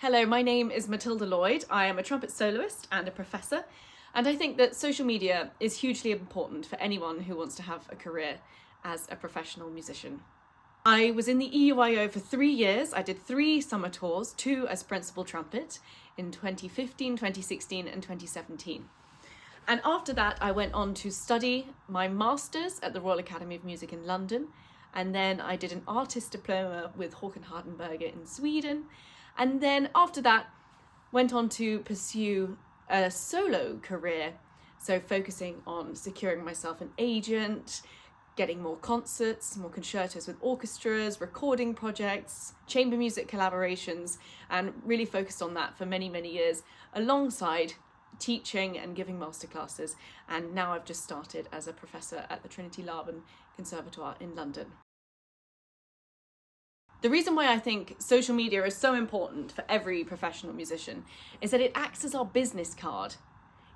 Hello, my name is Matilda Lloyd. I am a trumpet soloist and a professor, and I think that social media is hugely important for anyone who wants to have a career as a professional musician. I was in the EUIO for 3 years. I did 3 summer tours, 2 as principal trumpet in 2015, 2016 and 2017. And after that, I went on to study my master's at the Royal Academy of Music in London, and then I did an artist diploma with Håkan Hardenberger in Sweden. And then after that, went on to pursue a solo career. So focusing on securing myself an agent, getting more concerts, more concertos with orchestras, recording projects, chamber music collaborations, and really focused on that for many, many years, alongside teaching and giving masterclasses. And now I've just started as a professor at the Trinity Laban Conservatoire in London. The reason why I think social media is so important for every professional musician is that it acts as our business card.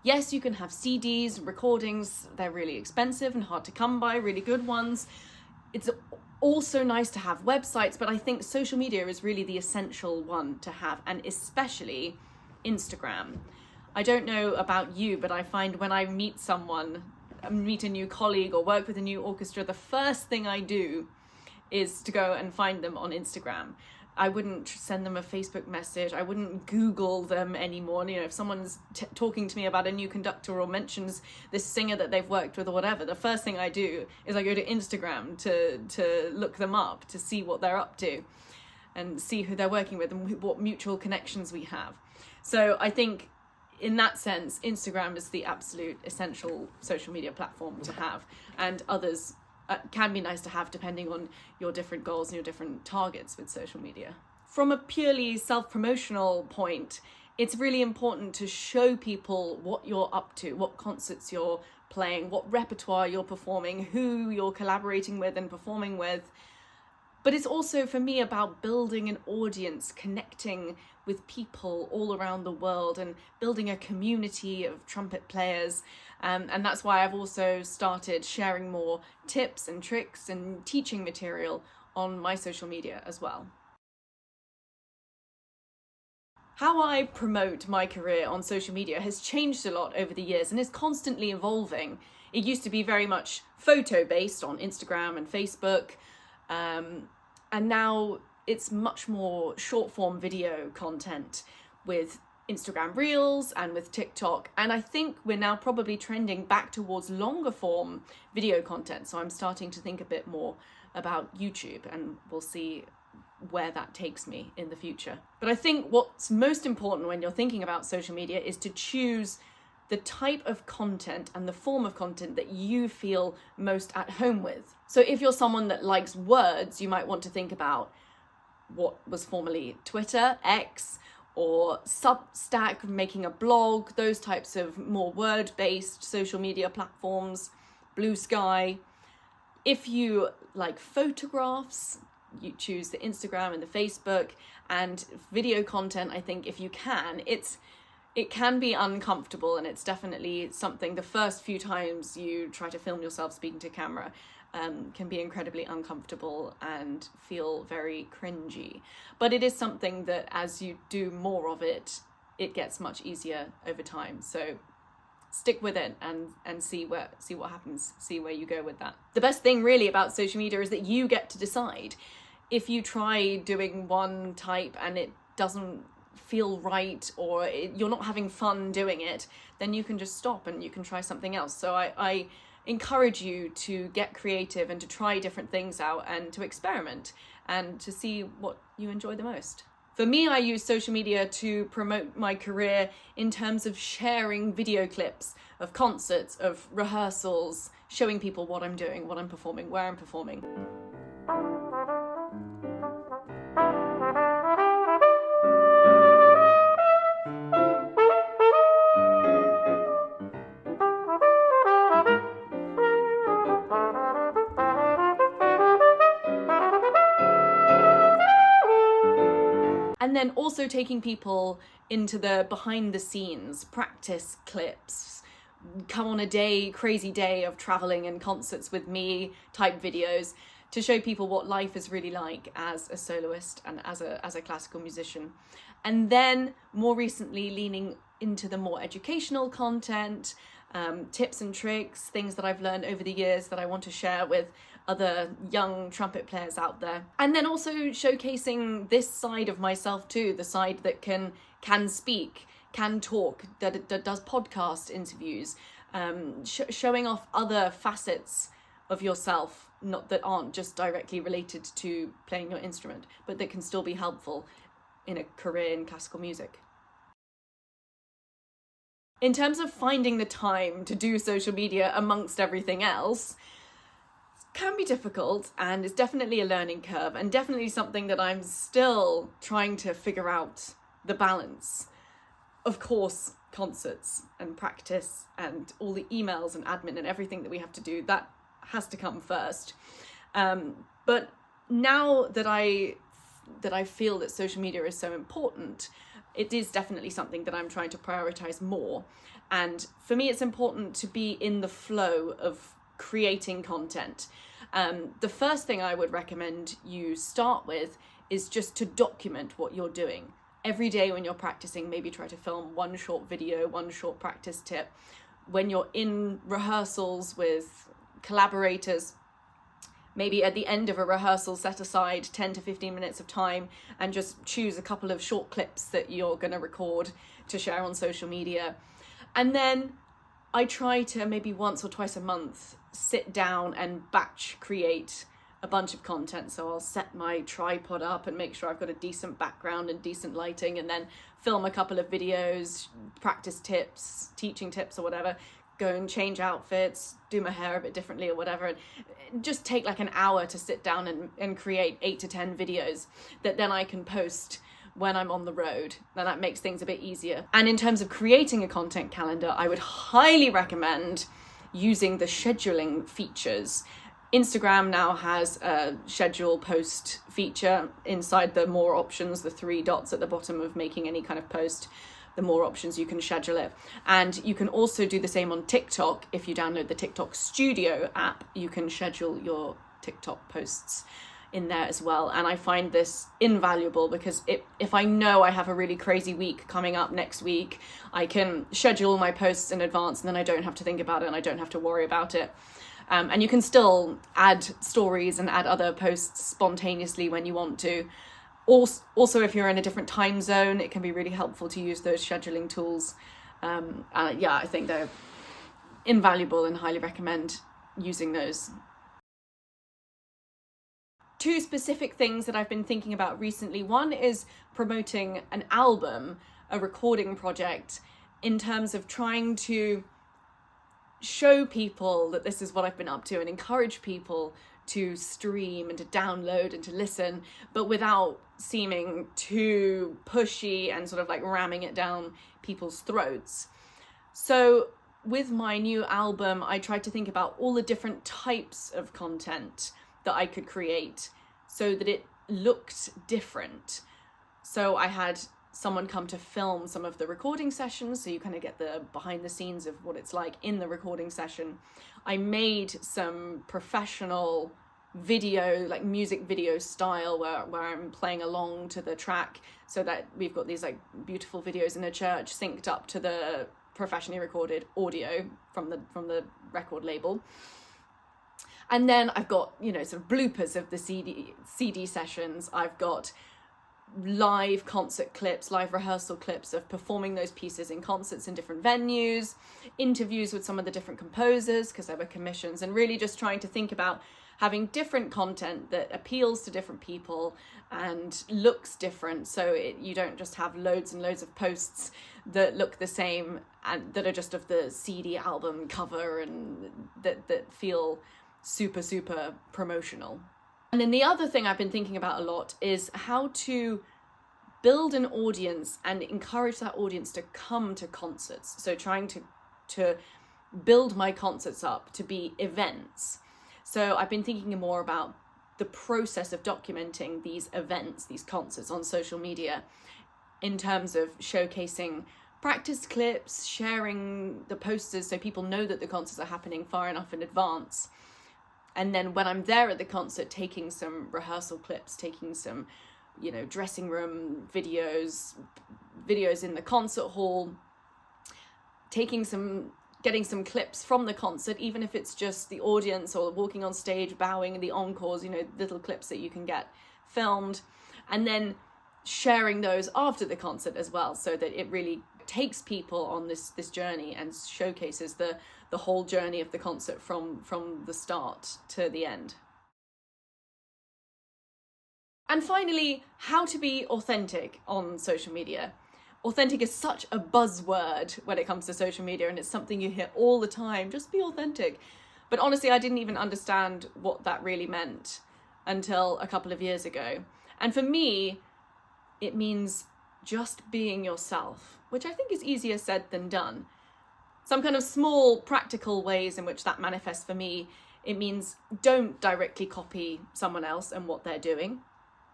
Yes, you can have CDs, recordings, they're really expensive and hard to come by, really good ones. It's also nice to have websites, but I think social media is really the essential one to have, and especially Instagram. I don't know about you, but I find when I meet a new colleague or work with a new orchestra, the first thing I do is to go and find them on Instagram. I wouldn't send them a Facebook message. I wouldn't Google them anymore. You know, if someone's talking to me about a new conductor or mentions this singer that they've worked with or whatever, the first thing I do is I go to Instagram to look them up, to see what they're up to and see who they're working with and what mutual connections we have. So I think in that sense, Instagram is the absolute essential social media platform to have, and others can be nice to have depending on your different goals and your different targets with social media. From a purely self-promotional point, it's really important to show people what you're up to, what concerts you're playing, what repertoire you're performing, who you're collaborating with and performing with. But it's also, for me, about building an audience, connecting with people all around the world and building a community of trumpet players. And that's why I've also started sharing more tips and tricks and teaching material on my social media as well. How I promote my career on social media has changed a lot over the years and is constantly evolving. It used to be very much photo-based on Instagram and Facebook, and now it's much more short-form video content with Instagram Reels and with TikTok. And I think we're now probably trending back towards longer form video content. So I'm starting to think a bit more about YouTube, and we'll see where that takes me in the future. But I think what's most important when you're thinking about social media is to choose the type of content and the form of content that you feel most at home with. So if you're someone that likes words, you might want to think about what was formerly Twitter, X, or Substack, making a blog, those types of more word-based social media platforms, Blue Sky. If you like photographs, you choose the Instagram and the Facebook. And video content, I think if you can, it can be uncomfortable, and it's definitely something, the first few times you try to film yourself speaking to camera can be incredibly uncomfortable and feel very cringy. But it is something that as you do more of it, it gets much easier over time. So stick with it and see what happens, see where you go with that. The best thing really about social media is that you get to decide. If you try doing one type and it doesn't feel right, or you're not having fun doing it, then you can just stop and you can try something else. So I encourage you to get creative and to try different things out and to experiment and to see what you enjoy the most. For me, I use social media to promote my career in terms of sharing video clips of concerts, of rehearsals, showing people what I'm doing, what I'm performing, where I'm performing. And then also taking people into the behind the scenes, practice clips, come on a crazy day of traveling and concerts with me type videos, to show people what life is really like as a soloist and as a classical musician. And then more recently leaning into the more educational content, tips and tricks, things that I've learned over the years that I want to share with other young trumpet players out there. And then also showcasing this side of myself too, the side that can speak, can talk, that does podcast interviews, showing off other facets of yourself, not that aren't just directly related to playing your instrument, but that can still be helpful in a career in classical music. In terms of finding the time to do social media amongst everything else, it can be difficult, and it's definitely a learning curve, and definitely something that I'm still trying to figure out the balance. Of course, concerts and practice and all the emails and admin and everything that we have to do, that has to come first. But now that I feel that social media is so important, it is definitely something that I'm trying to prioritize more. And for me, it's important to be in the flow of creating content. The first thing I would recommend you start with is just to document what you're doing. Every day when you're practicing, maybe try to film one short video, one short practice tip. When you're in rehearsals with collaborators, maybe at the end of a rehearsal, set aside 10 to 15 minutes of time and just choose a couple of short clips that you're going to record to share on social media. And then I try to maybe once or twice a month sit down and batch create a bunch of content. So I'll set my tripod up and make sure I've got a decent background and decent lighting, and then film a couple of videos, practice tips, teaching tips or whatever, go and change outfits, do my hair a bit differently or whatever, and just take like an hour to sit down and create 8 to 10 videos that then I can post when I'm on the road. Then that makes things a bit easier. And in terms of creating a content calendar, I would highly recommend using the scheduling features. Instagram now has a schedule post feature inside the more options, the 3 dots at the bottom of making any kind of post. The more options you can schedule it. And you can also do the same on TikTok. If you download the TikTok Studio app, you can schedule your TikTok posts in there as well. And I find this invaluable because if I know I have a really crazy week coming up next week, I can schedule my posts in advance, and then I don't have to think about it and I don't have to worry about it. And you can still add stories and add other posts spontaneously when you want to. Also, if you're in a different time zone, it can be really helpful to use those scheduling tools. I think they're invaluable and highly recommend using those. 2 specific things that I've been thinking about recently. One is promoting an album, a recording project, in terms of trying to show people that this is what I've been up to and encourage people to stream and to download and to listen, but without seeming too pushy and sort of like ramming it down people's throats. So with my new album, I tried to think about all the different types of content that I could create so that it looked different. So I had someone come to film some of the recording sessions, so you kind of get the behind the scenes of what it's like in the recording session. I made some professional video, like music video style, where I'm playing along to the track, so that we've got these like beautiful videos in a church synced up to the professionally recorded audio from the record label. And then I've got, sort of bloopers of the CD sessions. I've got live concert clips, live rehearsal clips of performing those pieces in concerts in different venues, interviews with some of the different composers because there were commissions, and really just trying to think about having different content that appeals to different people and looks different, so you don't just have loads and loads of posts that look the same and that are just of the CD album cover and that feel super promotional. And then the other thing I've been thinking about a lot is how to build an audience and encourage that audience to come to concerts. So trying to build my concerts up to be events. So I've been thinking more about the process of documenting these events, these concerts on social media, in terms of showcasing practice clips, sharing the posters so people know that the concerts are happening far enough in advance, And then when I'm there at the concert, taking some rehearsal clips, taking some, dressing room videos in the concert hall, getting some clips from the concert, even if it's just the audience or walking on stage, bowing, the encores, little clips that you can get filmed, and then sharing those after the concert as well, so that it really takes people on this journey and showcases the whole journey of the concert from the start to the end. And finally, how to be authentic on social media. Authentic is such a buzzword when it comes to social media, and it's something you hear all the time. Just be authentic. But honestly, I didn't even understand what that really meant until a couple of years ago. And for me, it means just being yourself, which I think is easier said than done. Some kind of small practical ways in which that manifests for me. It means don't directly copy someone else and what they're doing.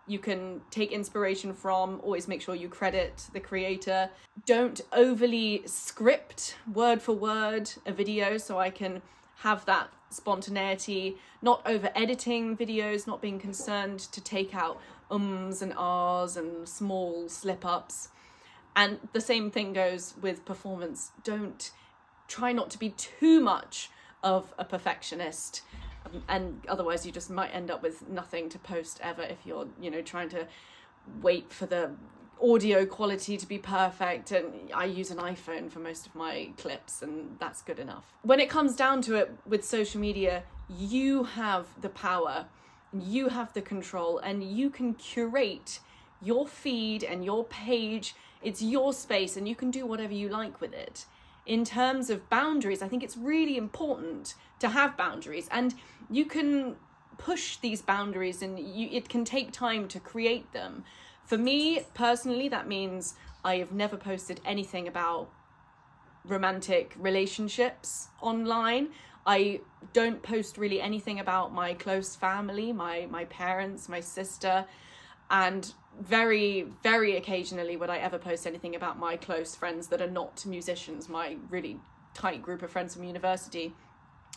You can take inspiration from, always make sure you credit the creator. Don't overly script word for word a video, so I can have that spontaneity. Not over editing videos, not being concerned to take out ums and ahs and small slip ups. And the same thing goes with performance. Try not to be too much of a perfectionist. And otherwise you just might end up with nothing to post ever if you're, trying to wait for the audio quality to be perfect. And I use an iPhone for most of my clips, and that's good enough. When it comes down to it with social media, you have the power, you have the control, and you can curate your feed and your page. It's your space, and you can do whatever you like with it. In terms of boundaries, I think it's really important to have boundaries, and you can push these boundaries, and it can take time to create them. For me personally, that means I have never posted anything about romantic relationships online. I don't post really anything about my close family, my parents, my sister, and very, very occasionally would I ever post anything about my close friends that are not musicians, my really tight group of friends from university.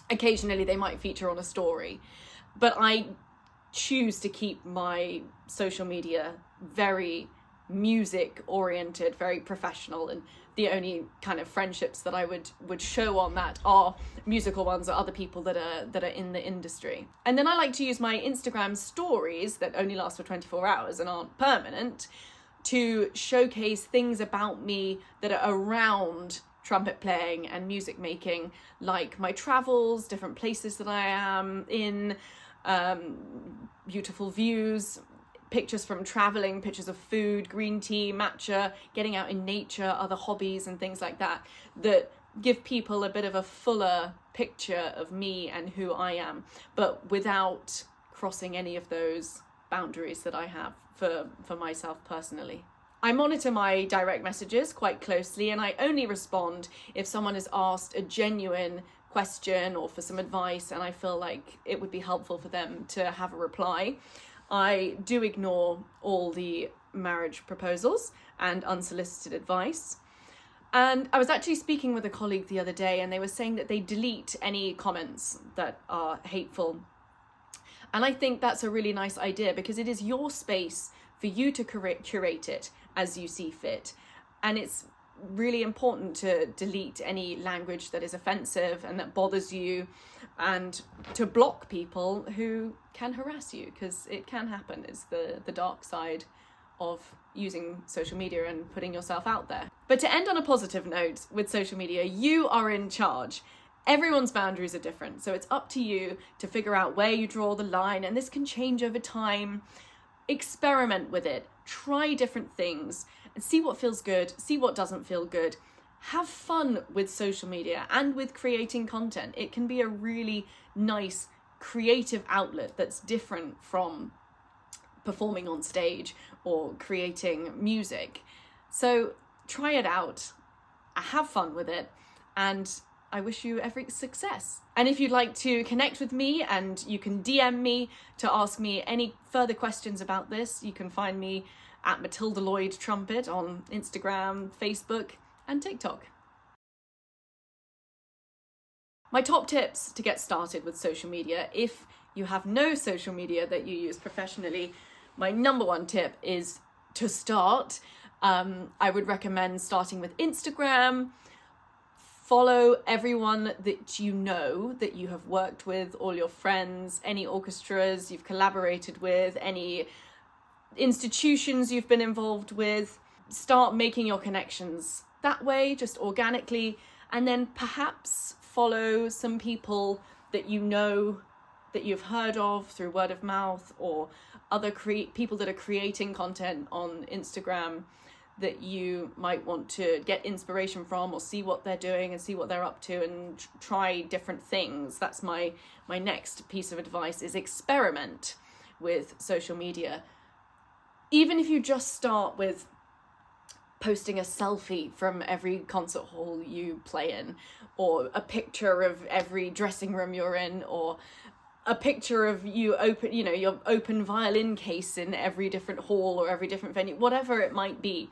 Occasionally they might feature on a story, but I choose to keep my social media very music oriented, very professional, and the only kind of friendships that I would show on that are musical ones or other people that are in the industry. And then I like to use my Instagram stories that only last for 24 hours and aren't permanent to showcase things about me that are around trumpet playing and music making, like my travels, different places that I am in, beautiful views, pictures from traveling, pictures of food, green tea, matcha, getting out in nature, other hobbies and things like that, that give people a bit of a fuller picture of me and who I am, but without crossing any of those boundaries that I have for myself personally. I monitor my direct messages quite closely, and I only respond if someone has asked a genuine question or for some advice and I feel like it would be helpful for them to have a reply. I do ignore all the marriage proposals and unsolicited advice. And I was actually speaking with a colleague the other day, and they were saying that they delete any comments that are hateful. And I think that's a really nice idea, because it is your space for you to curate it as you see fit. And it's really important to delete any language that is offensive and that bothers you, and to block people who can harass you, because it can happen. It's the dark side of using social media and putting yourself out there. But to end on a positive note with social media, you are in charge. Everyone's boundaries are different, so it's up to you to figure out where you draw the line, and this can change over time. Experiment with it, try different things, and see what feels good, see what doesn't feel good. Have fun with social media and with creating content. It can be a really nice creative outlet that's different from performing on stage or creating music. So try it out, have fun with it, and I wish you every success. And if you'd like to connect with me, and you can DM me to ask me any further questions about this, you can find me at Matilda Lloyd Trumpet on Instagram, Facebook, and TikTok. My top tips to get started with social media, if you have no social media that you use professionally, my number one tip is to start. I would recommend starting with Instagram. Follow everyone that you have worked with, all your friends, any orchestras you've collaborated with, any institutions you've been involved with. Start making your connections that way, just organically, and then perhaps follow some people that that you've heard of through word of mouth, or other people that are creating content on Instagram that you might want to get inspiration from, or see what they're doing and see what they're up to, and try different things. That's my next piece of advice, is experiment with social media. Even if you just start with posting a selfie from every concert hall you play in, or a picture of every dressing room you're in, or a picture of your open violin case in every different hall or every different venue, whatever it might be.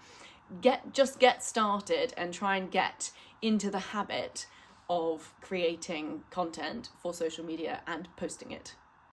Just get started and try and get into the habit of creating content for social media and posting it.